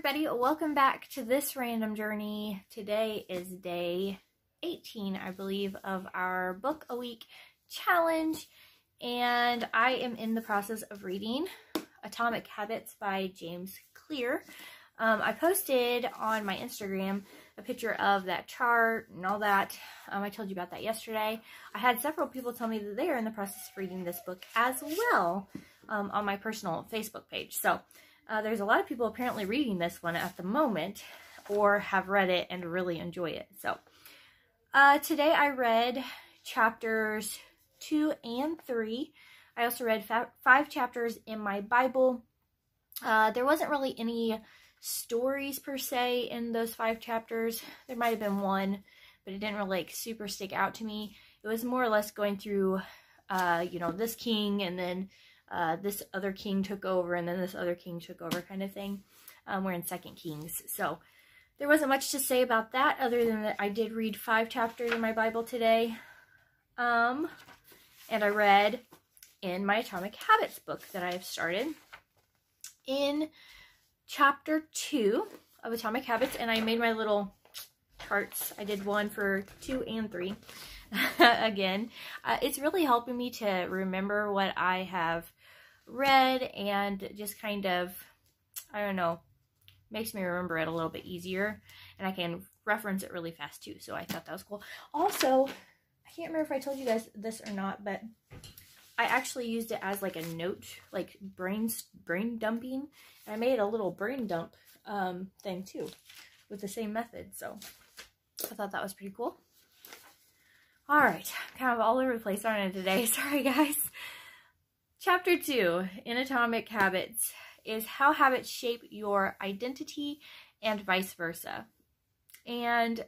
everybody, welcome back to This Random Journey. Today is day 18, I believe, of our book a week challenge, and I am in the process of reading Atomic Habits by James Clear. I posted on my Instagram a picture of that chart and all that. I told you about that yesterday. I had several people tell me that they are in the process of reading this book as well on my personal Facebook page. So there's a lot of people apparently reading this one at the moment or have read it and really enjoy it. So today I read chapters 2 and 3. I also read 5 chapters in my Bible. There wasn't really any stories per se in those 5 chapters. There might have been one, but it didn't really like super stick out to me. It was more or less going through, this king, and then this other king took over, and then this other king took over kind of thing. We're in 2 Kings. So there wasn't much to say about that other than that I did read 5 chapters in my Bible today. And I read in my Atomic Habits book that I have started in chapter 2 of Atomic Habits, and I made my little charts. I did one for 2 and 3 again. It's really helping me to remember what I have read and just kind of, I don't know, makes me remember it a little bit easier, and I can reference it really fast too, so I thought that was cool. Also, I can't remember if I told you guys this or not, but I actually used it as like a note, like brain dumping. And I made a little brain dump thing too with the same method. So I thought that was pretty cool. All right, kind of all over the place on it today. Sorry, guys. Chapter 2 in Atomic Habits is how habits shape your identity and vice versa. And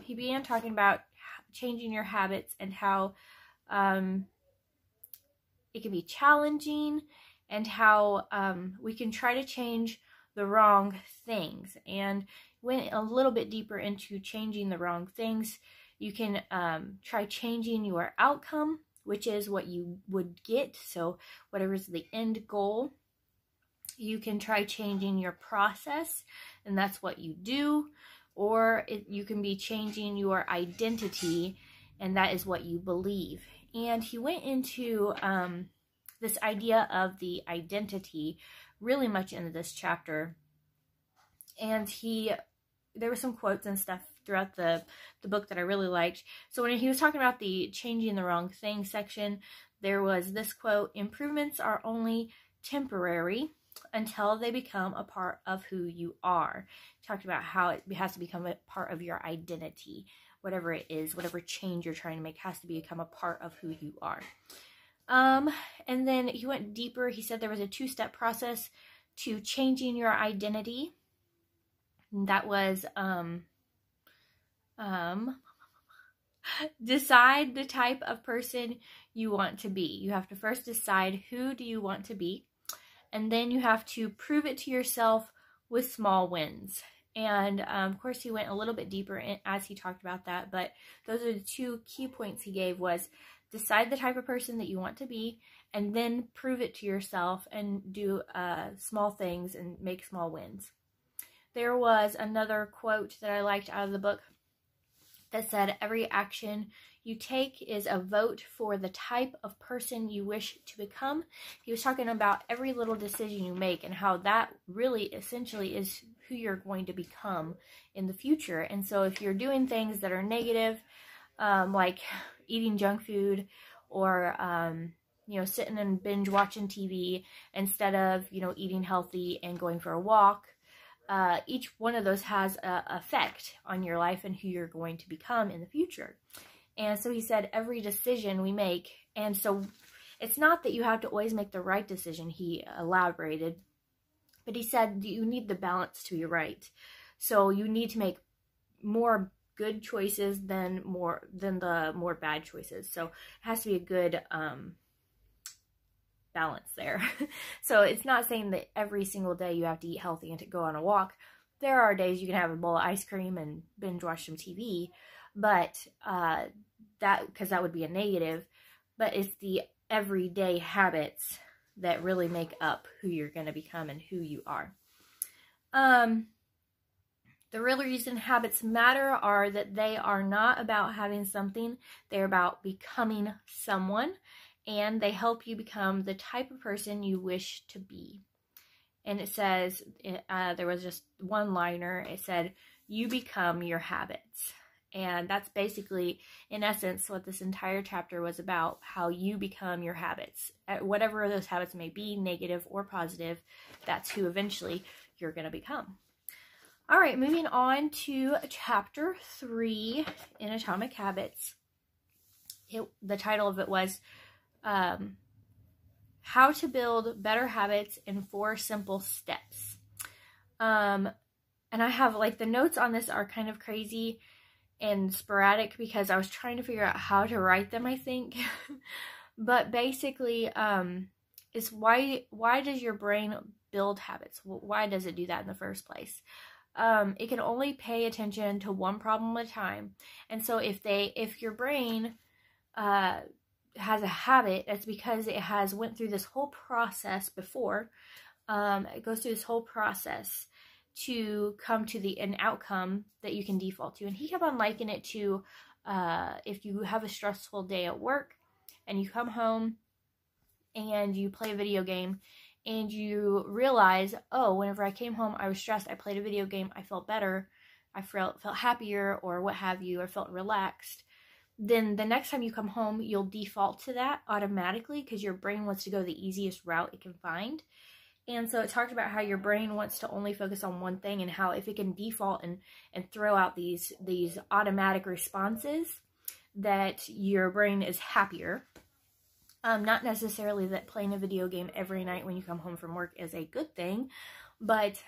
he began talking about changing your habits and how it can be challenging, and how we can try to change the wrong things. And went a little bit deeper into changing the wrong things. You can try changing your outcome, which is what you would get. So whatever's the end goal. You can try changing your process, and that's what you do. Or you can be changing your identity, and that is what you believe. And he went into this idea of the identity really much into this chapter. And there were some quotes and stuff throughout the book that I really liked. So when he was talking about the changing the wrong thing section, there was this quote: "Improvements are only temporary until they become a part of who you are." He talked about how it has to become a part of your identity. Whatever it is, whatever change you're trying to make has to become a part of who you are. And then he went deeper. He said there was a 2-step process to changing your identity. And that was, decide the type of person you want to be. You have to first decide who do you want to be, and then you have to prove it to yourself with small wins. And of course he went a little bit deeper as he talked about that, but those are the 2 key points he gave: was decide the type of person that you want to be, and then prove it to yourself and do small things and make small wins. There was another quote that I liked out of the book that said, "Every action you take is a vote for the type of person you wish to become." He was talking about every little decision you make and how that really essentially is who you're going to become in the future. And so if you're doing things that are negative, like eating junk food, or sitting and binge watching TV instead of eating healthy and going for a walk, each one of those has an effect on your life and who you're going to become in the future. And so he said every decision we make, and so it's not that you have to always make the right decision, he elaborated, but he said you need the balance to be right. So you need to make more good choices than the more bad choices. So it has to be a good balance there. So it's not saying that every single day you have to eat healthy and to go on a walk. There are days you can have a bowl of ice cream and binge watch some TV, but because that would be a negative. But it's the everyday habits that really make up who you're going to become and who you are. The real reason habits matter are that they are not about having something, they're about becoming someone, and they help you become the type of person you wish to be. And it says, there was just one liner, it said, you become your habits. And that's basically, in essence, what this entire chapter was about, how you become your habits. Whatever those habits may be, negative or positive, that's who eventually you're going to become. All right, moving on to chapter 3 in Atomic Habits. The title of it was How to Build Better Habits in 4 Simple Steps. And I have, like, the notes on this are kind of crazy and sporadic because I was trying to figure out how to write them, I think. But basically, is why does your brain build habits? Why does it do that in the first place? It can only pay attention to one problem at a time. And so if your brain has a habit, that's because it has went through this whole process before. It goes through this whole process to come to an outcome that you can default to. And he kept on likening it to if you have a stressful day at work and you come home and you play a video game and you realize, oh, whenever I came home, I was stressed, I played a video game, I felt better, I felt happier, or what have you, or felt relaxed. Then the next time you come home, you'll default to that automatically because your brain wants to go the easiest route it can find. And so it talked about how your brain wants to only focus on one thing, and how if it can default and throw out these automatic responses, that your brain is happier. Not necessarily that playing a video game every night when you come home from work is a good thing, but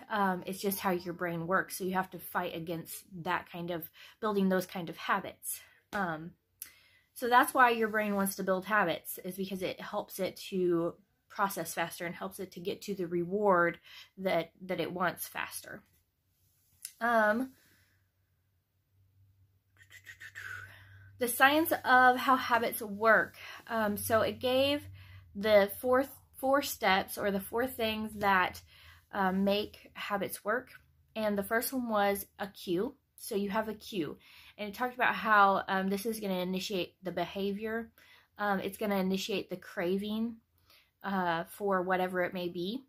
it's just how your brain works. So you have to fight against that kind of building those kind of habits. So that's why your brain wants to build habits, is because it helps it to process faster and helps it to get to the reward that it wants faster. The science of how habits work. So it gave the four steps, or the 4 things that make habits work. And the first one was a cue. So you have a cue. And it talked about how this is going to initiate the behavior. It's going to initiate the craving for whatever it may be,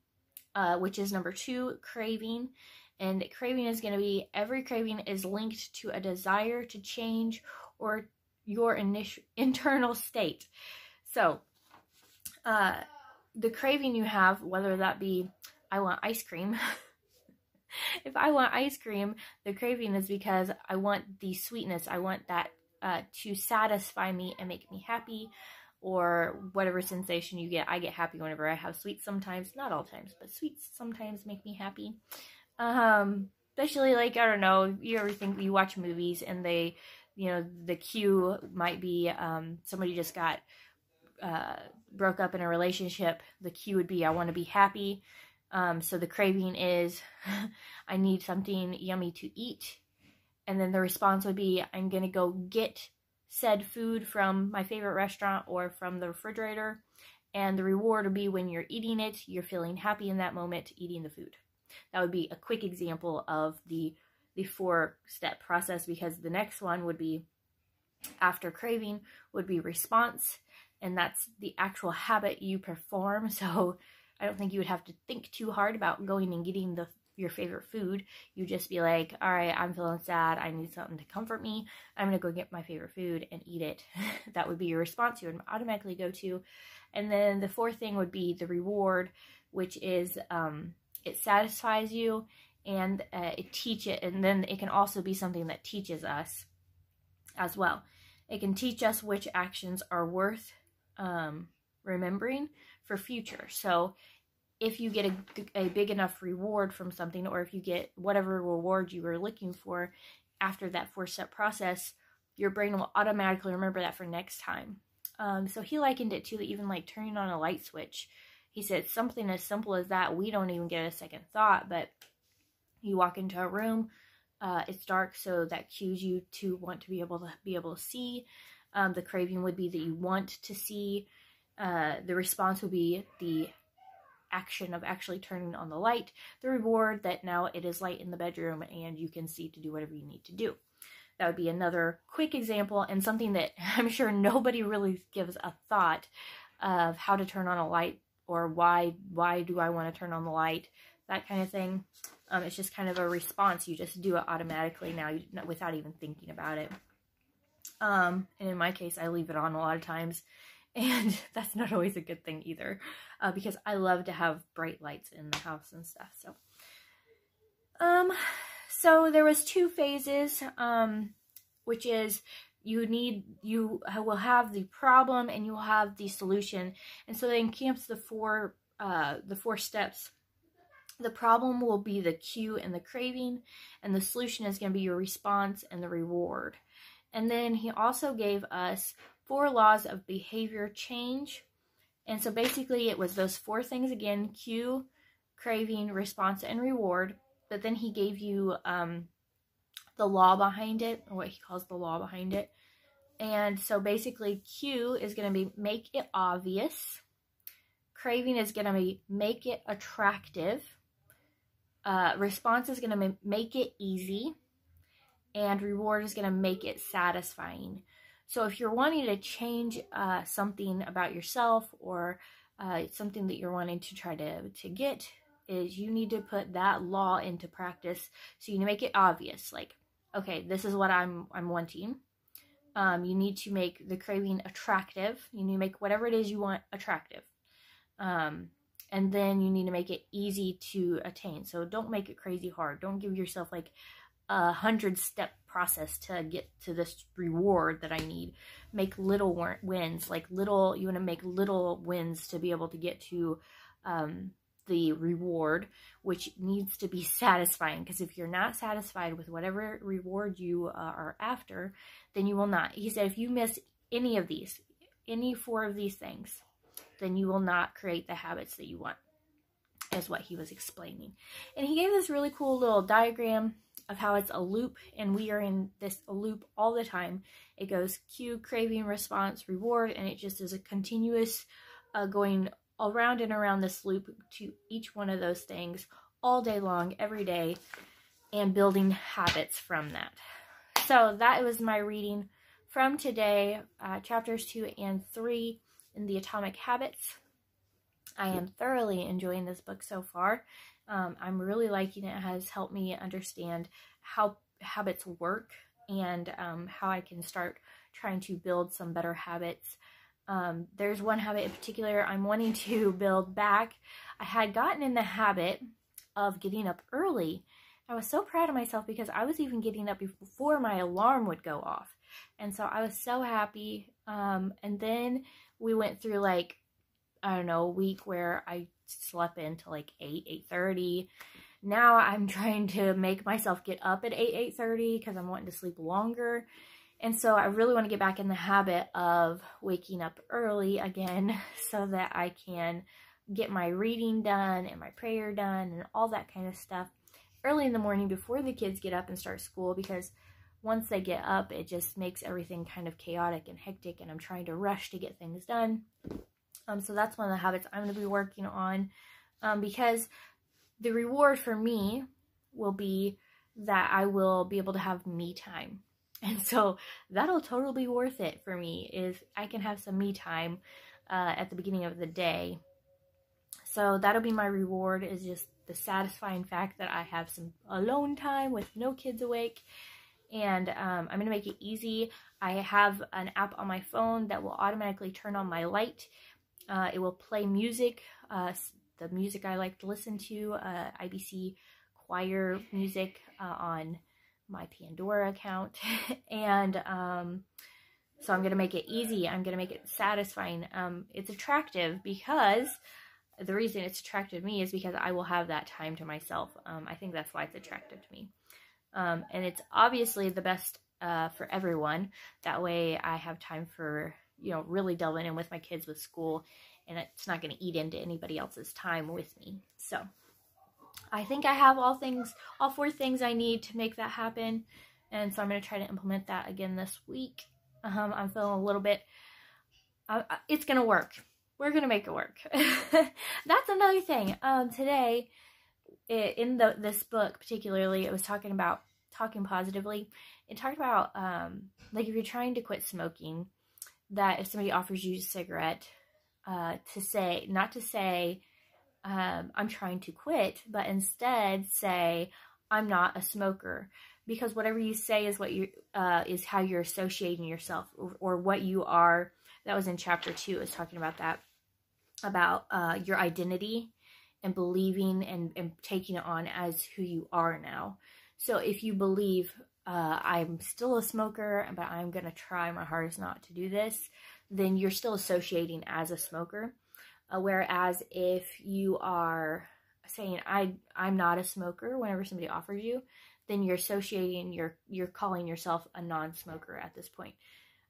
which is number 2, craving. And craving is going to be, every craving is linked to a desire to change or your internal state. So the craving you have, whether that be, I want ice cream. If I want ice cream, the craving is because I want the sweetness. I want that to satisfy me and make me happy, or whatever sensation you get. I get happy whenever I have sweets sometimes. Not all times, but sweets sometimes make me happy. Especially, like, I don't know, you ever think you watch movies and they, you know, the cue might be somebody just got broke up in a relationship. The cue would be, I want to be happy. So the craving is, I need something yummy to eat. And then the response would be, I'm going to go get said food from my favorite restaurant or from the refrigerator. And the reward would be, when you're eating it, you're feeling happy in that moment eating the food. That would be a quick example of the 4-step process, because the next one would be, after craving, would be response. And that's the actual habit you perform. So I don't think you would have to think too hard about going and getting your favorite food. You just be like, all right, I'm feeling sad, I need something to comfort me, I'm going to go get my favorite food and eat it. That would be your response you would automatically go to. And then the 4th thing would be the reward, which is it satisfies you, and it teaches, and then it can also be something that teaches us as well. It can teach us which actions are worth remembering for future. So if you get a big enough reward from something, or if you get whatever reward you were looking for after that 4-step process, your brain will automatically remember that for next time. So he likened it to even like turning on a light switch. He said something as simple as that, we don't even get a second thought, but you walk into a room, it's dark, so that cues you to want to be able to see. The craving would be that you want to see. The response would be the action of actually turning on the light, the reward that now it is light in the bedroom and you can see to do whatever you need to do. That would be another quick example, and something that I'm sure nobody really gives a thought of how to turn on a light, or why do I want to turn on the light, that kind of thing. It's just kind of a response. You just do it automatically now without even thinking about it. And in my case, I leave it on a lot of times, and that's not always a good thing either, because I love to have bright lights in the house and stuff. So there was 2 phases, which is you will have the problem and you will have the solution. And so they encamps the 4 steps. The problem will be the cue and the craving, and the solution is going to be your response and the reward. And then he also gave us 4 laws of behavior change. And so basically it was those 4 things again: cue, craving, response, and reward. But then he gave you the law behind it, or what he calls the law behind it. And so basically cue is going to be make it obvious. Craving is going to be make it attractive. Response is going to make it easy. And reward is going to make it satisfying. So if you're wanting to change something about yourself, or something that you're wanting to try to get, is you need to put that law into practice. So you make it obvious, like, okay, this is what I'm wanting. You need to make the craving attractive. You need to make whatever it is you want attractive. And then you need to make it easy to attain. So don't make it crazy hard. Don't give yourself like a 100-step process to get to this reward that I need. Make little wins, you want to make little wins to be able to get to the reward, which needs to be satisfying. Because if you're not satisfied with whatever reward you are after, then you will not. He said if you miss any of these, any 4 of these things, then you will not create the habits that you want, is what he was explaining. And he gave this really cool little diagram of how it's a loop, and we are in this loop all the time. It goes cue, craving, response, reward, and it just is a continuous going around and around this loop to each one of those things all day long, every day, and building habits from that. So that was my reading from today, chapters 2 and 3 in the Atomic Habits. I am thoroughly enjoying this book so far. I'm really liking it. It has helped me understand how habits work, and how I can start trying to build some better habits. There's one habit in particular I'm wanting to build back. I had gotten in the habit of getting up early. I was so proud of myself because I was even getting up before my alarm would go off. And so I was so happy. And then we went through like, I don't know, a week where I slept into like 8:30. Now I'm trying to make myself get up at 8:30 because I'm wanting to sleep longer. And so I really want to get back in the habit of waking up early again so that I can get my reading done and my prayer done and all that kind of stuff early in the morning before the kids get up and start school, because once they get up, it just makes everything kind of chaotic and hectic, and I'm trying to rush to get things done. So that's one of the habits I'm going to be working on, because the reward for me will be that I will be able to have me time. And so that'll totally be worth it for me if I can have some me time at the beginning of the day. So that'll be my reward, is just the satisfying fact that I have some alone time with no kids awake. And I'm going to make it easy. I have an app on my phone that will automatically turn on my light. It will play music, the music I like to listen to, IBC choir music on my Pandora account. And so I'm going to make it easy. I'm going to make it satisfying. It's attractive because the reason it's attractive to me is because I will have that time to myself. I think that's why it's attractive to me. And it's obviously the best for everyone. That way I have time for, really delving in with my kids with school, and it's not going to eat into anybody else's time with me. So I think I have all 4 things I need to make that happen. And so I'm going to try to implement that again this week. I'm feeling a little bit, it's going to work. we're gonna make it work. That's another thing. Today, in this book particularly, it was talking about talking positively. It talked about like if you're trying to quit smoking, that if somebody offers you a cigarette, not to say I'm trying to quit, but instead say I'm not a smoker, because whatever you say is what you is how you're associating yourself, or what you are. That was in chapter 2. It was talking about that, about your identity and believing and taking it on as who you are now. So if you believe I'm still a smoker, but I'm going to try my hardest not to do this, then you're still associating as a smoker. Whereas if you are saying I'm not a smoker whenever somebody offers you, then you're associating, you're calling yourself a non-smoker at this point.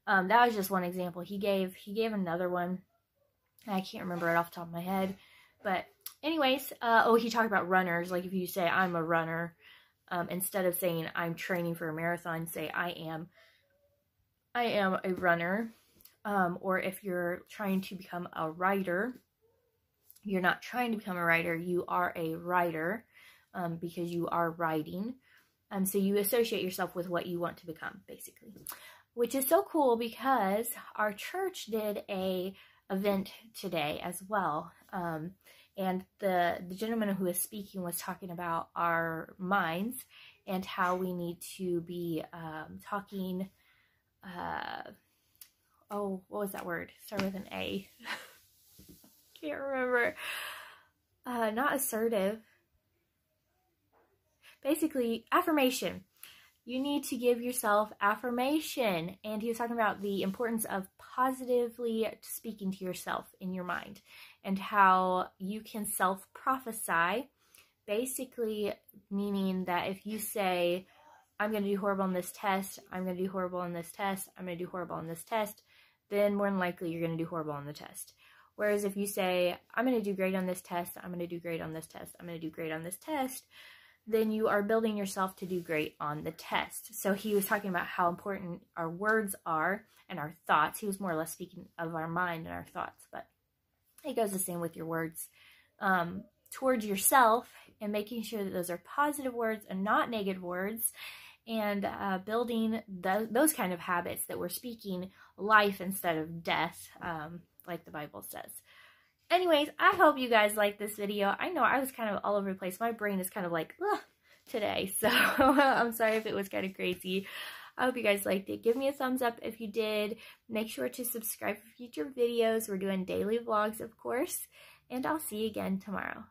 That was just one example. He gave another one. I can't remember it off the top of my head. But anyways, he talked about runners. Like if you say I'm a runner, instead of saying I'm training for a marathon, say I am a runner. Or if you're trying to become a writer, you're not trying to become a writer, you are a writer, because you are writing. So you associate yourself with what you want to become, basically. Which is so cool, because our church did a event today as well. And the gentleman who was speaking was talking about our minds and how we need to be talking, what was that word? Start with an A. Can't remember. Not assertive. Basically, affirmation. You need to give yourself affirmation. And he was talking about the importance of positively speaking to yourself in your mind, and how you can self-prophesy, basically meaning that if you say, I'm going to do horrible on this test, I'm going to do horrible on this test, I'm going to do horrible on this test, then more than likely you're going to do horrible on the test. Whereas if you say, I'm going to do great on this test, I'm going to do great on this test, I'm going to do great on this test, then you are building yourself to do great on the test. So he was talking about how important our words are and our thoughts. He was more or less speaking of our mind and our thoughts, but it goes the same with your words towards yourself, and making sure that those are positive words and not negative words, and building those kind of habits that we're speaking life instead of death, like the Bible says. Anyways, I hope you guys liked this video. I know I was kind of all over the place. My brain is kind of like, ugh, today. So I'm sorry if it was kind of crazy. I hope you guys liked it. Give me a thumbs up if you did. Make sure to subscribe for future videos. We're doing daily vlogs, of course. And I'll see you again tomorrow.